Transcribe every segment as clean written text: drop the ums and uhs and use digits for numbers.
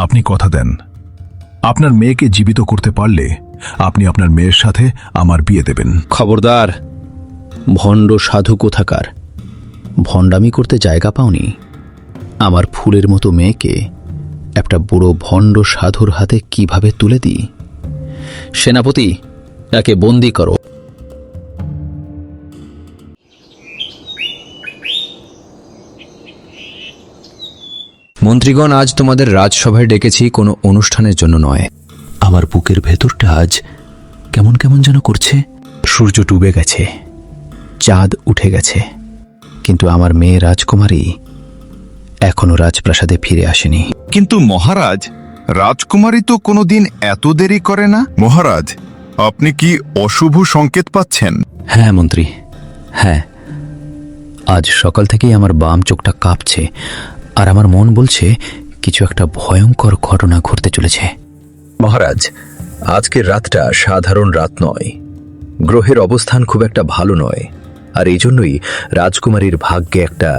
আপনি কথা দেন, আপনার মেয়েকে জীবিত করতে পারলে আপনি আপনার মেয়ের সাথে আমার বিয়ে দেবেন। খবরদার, ভণ্ড সাধু কোথাকার! ভণ্ডামি করতে জায়গা পাওনি? আমার ফুলের মতো মেয়েকে একটা বুড়ো ভণ্ড সাধুর হাতে কিভাবে তুলে দিই? সেনাপতি, একে বন্দি করো। মন্ত্রীগণ, আজ তোমাদের রাজসভায় ডেকেছি কোনো অনুষ্ঠানের জন্য নয়। আমার বুকের ভেতরটা আজ কেমন কেমন যেন করছে। সূর্য ডুবে গেছে, চাঁদ উঠে গেছে, কিন্তু আমার মেয়ে রাজকুমারী এখনো রাজপ্রাসাদে ফিরে আসেনি। কিন্তু মহারাজ, রাজকুমারী তো কোনোদিন এত দেরি করে না। মহারাজ, আপনি কি অশুভ সংকেত পাচ্ছেন? হ্যাঁ মন্ত্রী, হ্যাঁ। আজ সকাল থেকেই আমার বাম চোখটা কাঁপছে, আর আমার মন বলছে কিছু একটা ভয়ঙ্কর ঘটনা ঘটতে চলেছে। মহারাজ, আজকের রাতটা সাধারণ রাত নয়। গ্রহের অবস্থান খুব একটা ভালো নয়, আর এই জন্যই রাজকুমারীর ভাগ্যে একটা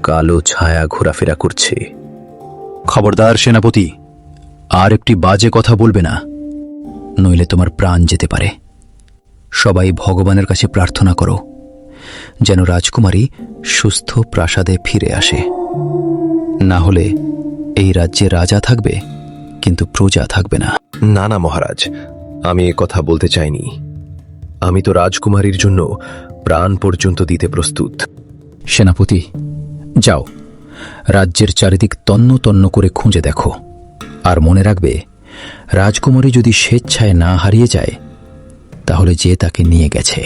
কালো ছায়া ঘোরাফেরা করছে। খবরদার সেনাপতি, আর একটি বাজে কথা বলবে না, নইলে তোমার প্রাণ যেতে পারে। সবাই ভগবানের কাছে প্রার্থনা করো যেন রাজকুমারী সুস্থ প্রাসাদে ফিরে আসে। না হলে এই রাজ্যে রাজা থাকবে, কিন্তু প্রজা থাকবে না। না না মহারাজ, আমি এ কথা বলতে চাইনি। আমি তো রাজকুমারীর জন্য প্রাণ পর্যন্ত দিতে প্রস্তুত। সেনাপতি, যাও, রাজ্যের চারিদিক তন্ন তন্ন করে খুঁজে দেখো, আর মনে রাখবে, রাজকুমারী যদি স্বেচ্ছায় না হারিয়ে যায়, তাহলে যে তাকে নিয়ে গেছে।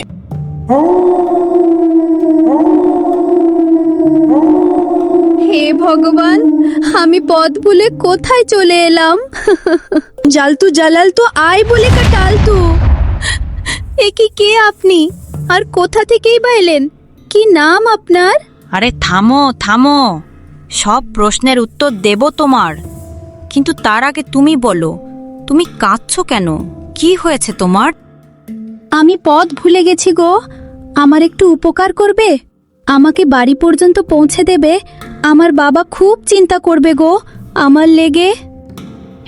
হে ভগবান, আমি পথ ভুলে কোথায় চলে এলাম? জালতু জালালতু আয় বলে কাটালতু। এ কি, কে আপনি? আর কোথা থেকেই বা এলেন? কি নাম আপনার? আরে থামো থামো, সব প্রশ্নের উত্তর দেব তোমার, কিন্তু তার আগে তুমি বলো, তুমি কাঁদছো কেন? কি হয়েছে তোমার? আমি পথ ভুলে গেছি গো, আমার একটু উপকার করবে? আমাকে বাড়ি পর্যন্ত পৌঁছে দেবে? আমার বাবা খুব চিন্তা করবে গো আমার লেগে।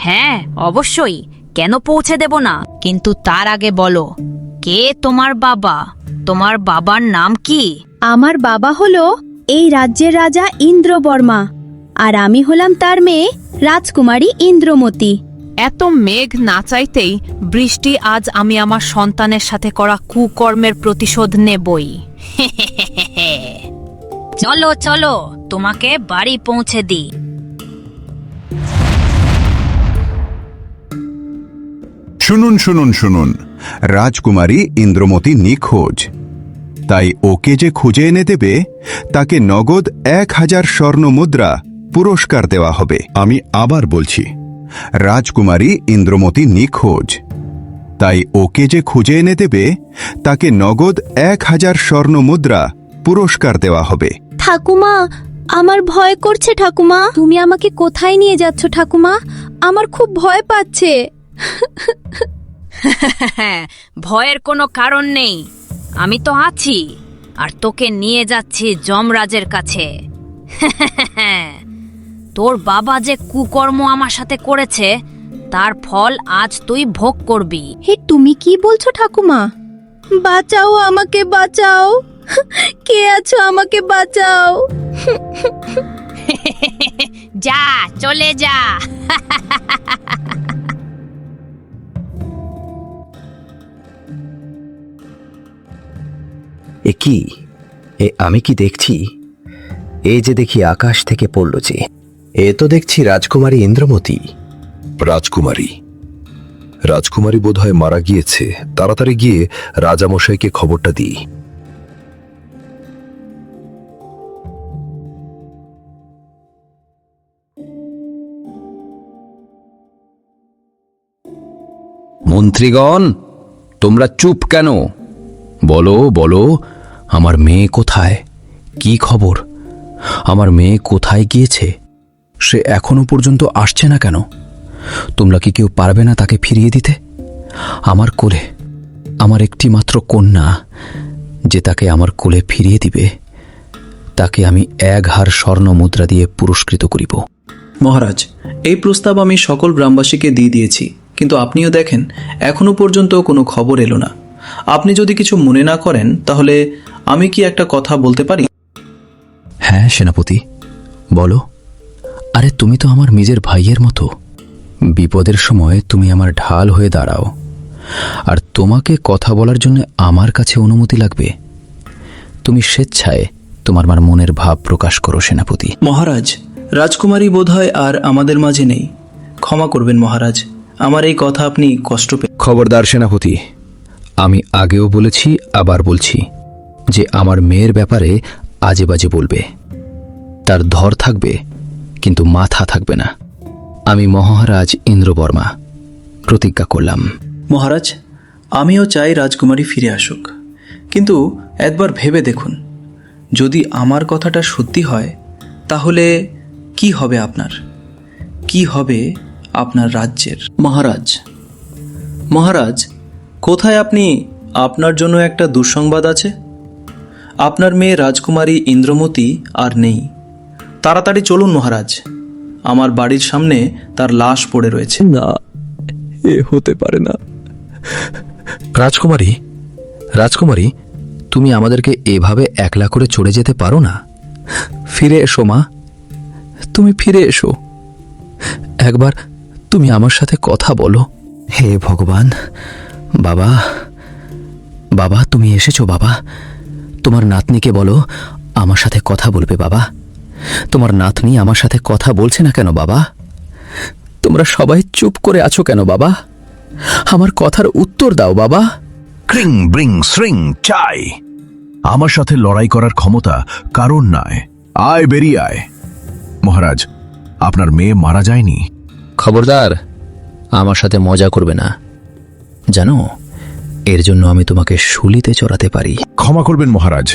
হ্যাঁ অবশ্যই, কেন পৌঁছে দেব না, কিন্তু তার আগে বলো, কে তোমার বাবা? তোমার বাবার নাম কি? আমার বাবা হলো এই রাজ্যের রাজা ইন্দ্রবর্মা, আর আমি হলাম তার মেয়ে রাজকুমারী ইন্দ্রমতী। এত মেঘ না চাইতেই বৃষ্টি আজ আমি আমার সন্তানের সাথে করা কুকর্মের প্রতিশোধ নেবই। চলো চলো, তোমাকে বাড়ি পৌঁছে দিই। শুনুন শুনুন শুনুন, রাজকুমারী ইন্দ্রমতী নিখোঁজ। তাই ওকে যে খুঁজে এনে দেবে, তাকে নগদ 1000 স্বর্ণ মুদ্রা পুরস্কার দেওয়া হবে। আমি আবার বলছি, রাজকুমারী ইন্দ্রমতী নিখোঁজ। তাই ওকে যে খুঁজে এনে দেবে, তাকে নগদ 1000 স্বর্ণ মুদ্রা পুরস্কার দেওয়া হবে। ঠাকুমা, আমার ভয় করছে ঠাকুমা। তুমি আমাকে কোথায় নিয়ে যাচ্ছ ঠাকুমা? আমার খুব ভয় পাচ্ছে। ভয়ের কোনো কারণ নেই, আমি তো আছি, আর তোকে নিয়ে যাচ্ছি যমরাজের কাছে। তোর বাবা যে কুকর্ম আমার সাথে করেছে, তার ফল আজ তুই ভোগ করবি। হে, তুমি কি বলছো ঠাকুমা? বাঁচাও আমাকে, বাঁচাও। কে আছো, আমাকে বাঁচাও। যা, চলে যা। এ কি, আমি কি দেখছি? এই যে দেখি আকাশ থেকে পড়ল যে, এ তো দেখছি রাজকুমারী ইন্দ্রমতী। রাজকুমারী বোধহয় মারা গিয়েছে। তাড়াতাড়ি গিয়ে রাজামশাইকে খবরটা দিই। মন্ত্রীগণ, তোমরা চুপ কেন? বলো বলো, আমার মেয়ে কোথায়? কি খবর? আমার মেয়ে কোথায় গিয়েছে? সে এখনো পর্যন্ত আসছে না কেন? তোমরা কি কেউ পারবে না তাকে ফিরিয়ে দিতে? আমার কোলে আমার একটি মাত্র কন্যা, যে তাকে আমার কোলে ফিরিয়ে দিবে, তাকে আমি 1000 স্বর্ণ মুদ্রা দিয়ে পুরস্কৃত করিব। মহারাজ, এই প্রস্তাব আমি সকল গ্রামবাসীকে দিয়ে দিয়েছি, কিন্তু আপনিও দেখেন এখনো পর্যন্ত কোনো খবর এলো না। আপনি যদি কিছু মনে না করেন তাহলে আমি কি একটা কথা বলতে পারি? হ্যাঁ সেনাপতি, বলো। আরে তুমি তো আমার নিজের ভাইয়ের মতো। বিপদের সময় তুমি আমার ঢাল হয়ে দাঁড়াও, আর তোমাকে কথা বলার জন্য আমার কাছে অনুমতি লাগবে? তুমি স্বেচ্ছায় তোমার মনের ভাব প্রকাশ করো সেনাপতি। মহারাজ, রাজকুমারী বোধহয় আর আমাদের মাঝে নেই। ক্ষমা করবেন মহারাজ, আমার এই কথা আপনি কষ্ট পেয়ে। খবরদার সেনাপতি, আমি আগেও বলেছি, আবার বলছি যে আমার মেয়ের ব্যাপারে আজে বাজে বলবে, তার ধর থাকবে কিন্তু মাথা থাকবে না। আমি মহারাজ ইন্দ্রবর্মা প্রতিজ্ঞা করলাম। মহারাজ, আমিও চাই রাজকুমারী ফিরে আসুক, কিন্তু একবার ভেবে দেখুন, যদি আমার কথাটা সত্যি হয় তাহলে কি হবে আপনার, কি হবে আপনার রাজ্যের? মহারাজ, মহারাজ, কোথায় আপনি? আপনার জন্য একটা দুঃসংবাদ আছে। আপনার মেয়ে রাজকুমারী ইন্দ্রমতী আর নেই। তাড়াতাড়ি চলুন মহারাজ, আমার বাড়ির সামনে তার লাশ পড়ে রয়েছে। না, এ হতে পারে না। রাজকুমারী, রাজকুমারী, তুমি আমাদেরকে এভাবে একলা করে চলে যেতে পারো না। ফিরে এসো মা, তুমি ফিরে এসো। একবার তুমি আমার সাথে কথা বলো। হে ভগবান, বাবা, বাবা তুমি এসেছো বাবা। তোমার নাতনিকে বলো আমার সাথে কথা বলবে বাবা। তোমার নাতনি আমার সাথে কথা বলছে না কেন বাবা? তোমরা সবাই চুপ করে আছো কেন বাবা? আমার কথার উত্তর দাও বাবা। ক্রিং ব্রিং শ্রিং চাই। আমার সাথে লড়াই করার ক্ষমতা কারণ নয়। আয়, বেরিয়ে আয়। মহারাজ, আপনার মেয়ে মারা যায়নি। খবরদার, আমার সাথে মজা করবে না। জানো, এর জন্য আমি তোমাকে শুলিতে চড়াতে পারি। ক্ষমা করবেন মহারাজ,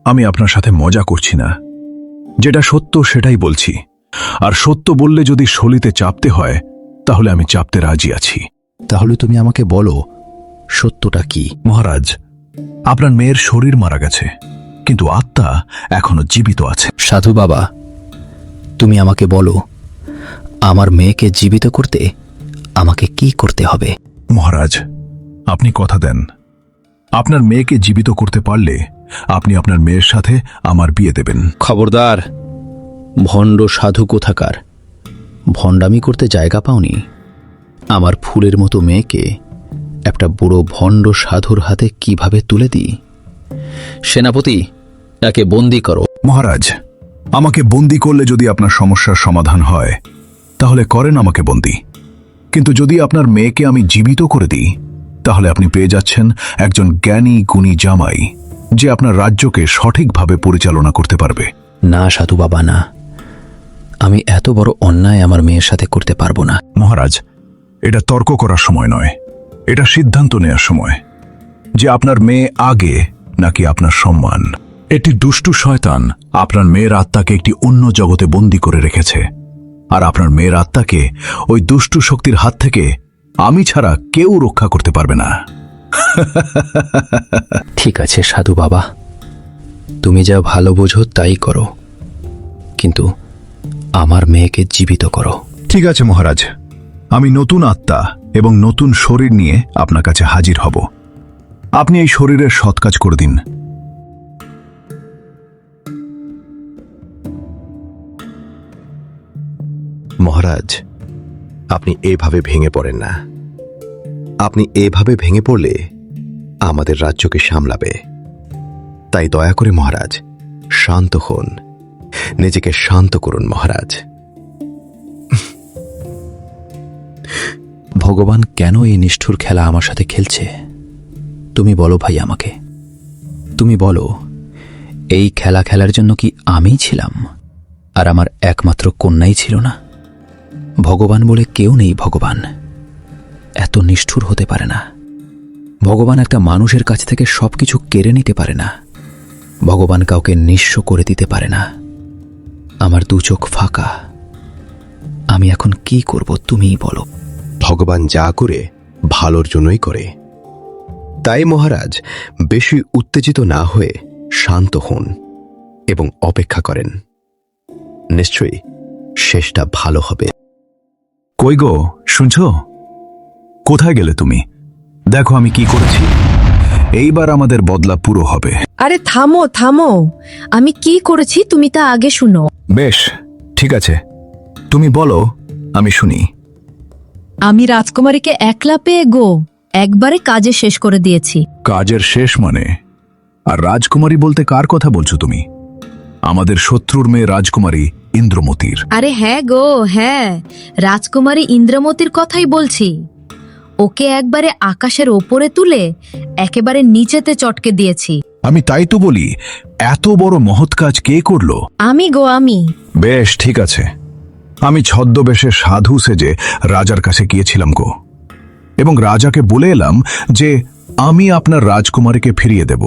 আমি আপনার সাথে মজা করছি না। যেটা সত্য সেটাই বলছি, আর সত্য বললে যদি শলিতে চাপতে হয় তাহলে আমি চাপতে রাজি আছি। তাহলে তুমি আমাকে বলো সত্যটা কি? মহারাজ, আপনার মেয়ের শরীর মারা গেছে, কিন্তু আত্মা এখনো জীবিত আছে। সাধু বাবা, তুমি আমাকে বলো আমার মেয়েকে জীবিত করতে আমাকে কি করতে হবে? মহারাজ, আপনি কথা দেন, আপনার মেয়েকে জীবিত করতে পারলে আপনি আপনার মেয়ের সাথে আমার বিয়ে দেবেন। খবরদার, ভণ্ড সাধু কোথাকার। ভণ্ডামি করতে জায়গা পাওনি। আমার ফুলের মতো মেয়েকে একটা বুড়ো ভণ্ড সাধুর হাতে কিভাবে তুলে দিই? সেনাপতি, একে বন্দি করো। মহারাজ, আমাকে বন্দি করলে যদি আপনার সমস্যার সমাধান হয় তাহলে করেন আমাকে বন্দি, কিন্তু যদি আপনার মেয়েকে আমি জীবিত করে দিই তাহলে আপনি পেয়ে যাচ্ছেন একজন জ্ঞানী গুণী জামাই, যে আপনার রাজ্যকে সঠিকভাবে পরিচালনা করতে পারবে। না সাধু বাবা, না, আমি এত বড় অন্যায় আমার মেয়ের সাথে করতে পারবো না। মহারাজ, এটা তর্ক করার সময় নয়, এটা সিদ্ধান্ত নেওয়ার সময়, যে আপনার মেয়ে আগে নাকি আপনার সম্মান। একটি দুষ্টু শয়তান আপনার মেয়ের আত্মাকে একটি অন্য জগতে বন্দী করে রেখেছে, আর আপনার মেয়ের আত্মাকে ওই দুষ্টু শক্তির হাত থেকে আমি ছাড়া কেউ রক্ষা করতে পারবে না। ঠিক আছে সাধু বাবা, তুমি যা ভালো বোঝো তাই করো, কিন্তু আমার মেয়েকে জীবিত করো। ঠিক আছে মহারাজ, আমি নতুন আত্মা এবং নতুন শরীর নিয়ে আপনার কাছে হাজির হব। আপনি এই শরীরের সৎ কাজ করে দিন। মহারাজ, আপনি এভাবে ভেঙে পড়েন না। আপনি এভাবে ভেঙে পড়লে আমাদের রাজ্যকে সামলাবে। তাই দয়া করে মহারাজ শান্ত হন, নিজেকে শান্ত করুন মহারাজ। ভগবান কেন এই নিষ্ঠুর খেলা আমার সাথে খেলছে? তুমি বলো ভাই আমাকে, তুমি বলো, এই খেলা খেলার জন্য কি আমিই ছিলাম আর আমার একমাত্র কন্যাই ছিল না? ভগবান বলে কেউ নেই। ভগবান এত নিষ্ঠুর হতে পারে না। ভগবান একটা মানুষের কাছ থেকে সবকিছু কেড়ে নিতে পারে না। ভগবান কাউকে নিঃস্ব করে দিতে পারে না। আমার দু চোখ ফাঁকা। আমি এখন কি করব তুমিই বলো। ভগবান যা করে ভালোর জন্যই করে। তাই মহারাজ বেশি উত্তেজিত না হয়ে শান্ত হন এবং অপেক্ষা করেন। নিশ্চয়ই শেষটা ভালো হবে। কই গো, শুনছো? কোথায় গেলে তুমি? দেখো আমি কি করেছি। এইবার আমাদের বদলা পুরো হবে। আরে থামো থামো, আমি কি করেছি তুমি তা আগে শুনো। বেশ, ঠিক আছে, তুমি বলো, আমি শুনি। আমি রাজকুমারীকে একলা পেয়ে একবারে কাজে শেষ করে দিয়েছি। কাজের শেষ মানে? আর রাজকুমারী বলতে কার কথা বলছো তুমি? আমাদের শত্রুর মেয়ে রাজকুমারী ইন্দ্রমতির। আরে হ্যাঁ হ্যাঁ, রাজকুমারী ইন্দ্রমতির কথাই বলছি। ওকে একবারে আকাশের ওপরে তুলে একেবারে নিচেতে চটকে দিয়েছি। আমি তাই তো বলি, এত বড় মহৎ কাজ কে করলো? আমি। বেশ, ঠিক আছে, আমি ছদ্মবেশে সাধু সেজে রাজার কাছে গিয়েছিলাম গো, এবং রাজাকে বলে এলাম যে আমি আপনার রাজকুমারীকে ফিরিয়ে দেব।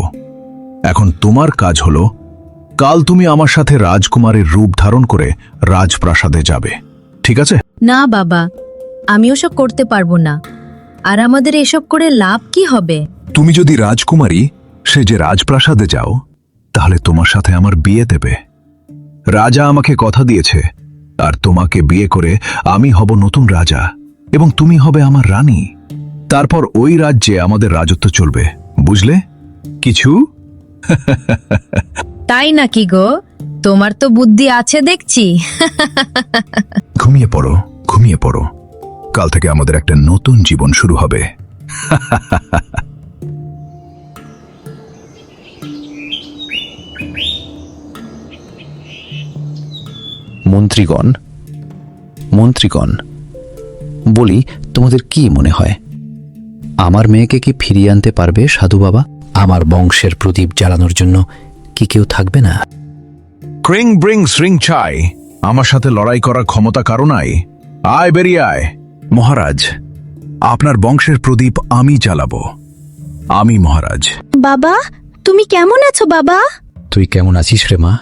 এখন তোমার কাজ হলো, কাল তুমি আমার সাথে রাজকুমারীর রূপ ধারণ করে রাজপ্রাসাদে যাবে, ঠিক আছে? না বাবা, আমি ওসব করতে পারবো না। আর আমাদের এসব করে লাভ কি হবে? তুমি যদি রাজকুমারী সেজে রাজপ্রাসাদে যাও, তাহলে তোমার সাথে আমার বিয়ে দেবে। রাজা আমাকে কথা দিয়েছে, আর তোমাকে বিয়ে করে আমি হব নতুন রাজা, এবং তুমি হবে আমার রানী। তারপর ওই রাজ্যে আমাদের রাজত্ব চলবে, বুঝলে? কিছু তাই নাকি গো? তোমার তো বুদ্ধি আছে দেখছি। ঘুমিয়ে পড়ো, ঘুমিয়ে পড়ো। কাল থেকে আমাদের একটা নতুন জীবন শুরু হবে। মন্ত্রীগণ, মন্ত্রীগণ, বলি, তোমাদের কি মনে হয়, আমার মেয়েকে কি ফিরিয়ে আনতে পারবে সাধু বাবা? আমার বংশের প্রদীপ জ্বালানোর জন্য কি কেউ থাকবে না? ক্রিং ব্রিং শ্রিং চাই, আমার সাথে লড়াই করার ক্ষমতা কারো নাই। আয়, বেরিয়ে আয়। মহারাজ, আপনার বংশের প্রদীপ আমি জ্বালাবো। আমি মহারাজ। বাবা, তুমি কেমন আছো বাবা? তুই কেমন আছিস রে মা?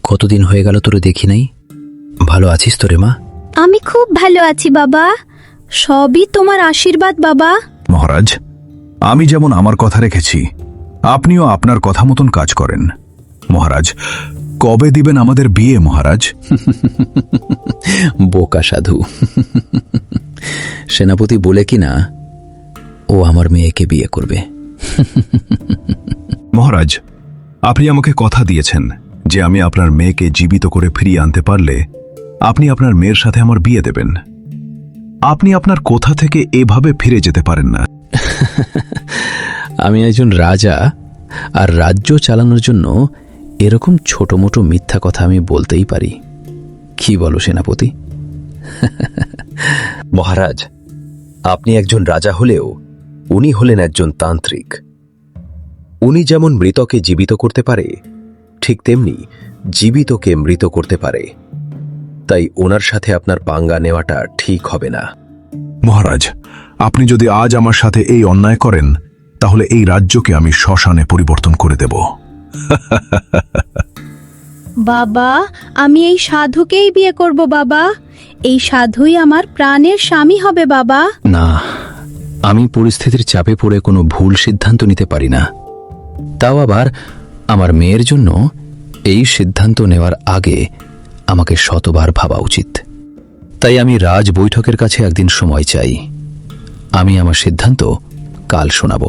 কতদিন হয়ে গেল তোরে দেখি নাই। ভালো আছিস তো রে মা? আমি খুব ভালো আছি বাবা, সবই তোমার আশীর্বাদ বাবা। মহারাজ, আমি যেমন আমার কথা রেখেছি, আপনিও আপনার কথা মতন কাজ করেন। মহারাজ, কবে দিবেন আমাদের বিয়ে মহারাজ? বোকা সাধু। সেনাপতি বলে কি না ও আমার মেয়েকে বিয়ে করবে। মহারাজ, আপনি আমাকে কথা দিয়েছেন যে আমি আপনার মেয়েকে জীবিত করে ফিরিয়ে আনতে পারলে আপনি আপনার মেয়ের সাথে আমার বিয়ে দেবেন। আপনি আপনার কোথা থেকে এভাবে ফিরে যেতে পারেন না। আমি একজন রাজা, আর রাজ্য চালানোর জন্য এরকম ছোট মোটো মিথ্যা কথা আমি বলতেই পারি। কি বলো সেনাপতি? মহারাজ, আপনি একজন রাজা হলেও উনি হলেন একজন তান্ত্রিক। উনি যেমন মৃতকে জীবিত করতে পারে, ঠিক তেমনি জীবিতকে মৃত করতে পারে। তাই ওনার সাথে আপনার পাঙ্গা নেওয়াটা ঠিক হবে না। মহারাজ, আপনি যদি আজ আমার সাথে এই অন্যায় করেন, তাহলে এই রাজ্যকে আমি শ্মশানে পরিবর্তন করে দেব। বাবা, আমি এই সাধুকেই বিয়ে করব বাবা। এই সাধুই আমার প্রাণের স্বামী হবে বাবা। না, আমি পরিস্থিতির চাপে পড়ে কোনো ভুল সিদ্ধান্ত নিতে পারি না। তাও আবার আমার মেয়ের জন্য এই সিদ্ধান্ত নেওয়ার আগে আমাকে শতবার ভাবা উচিত। তাই আমি রাজ বৈঠকের কাছে একদিন সময় চাই। আমি আমার সিদ্ধান্ত কাল শোনাবো।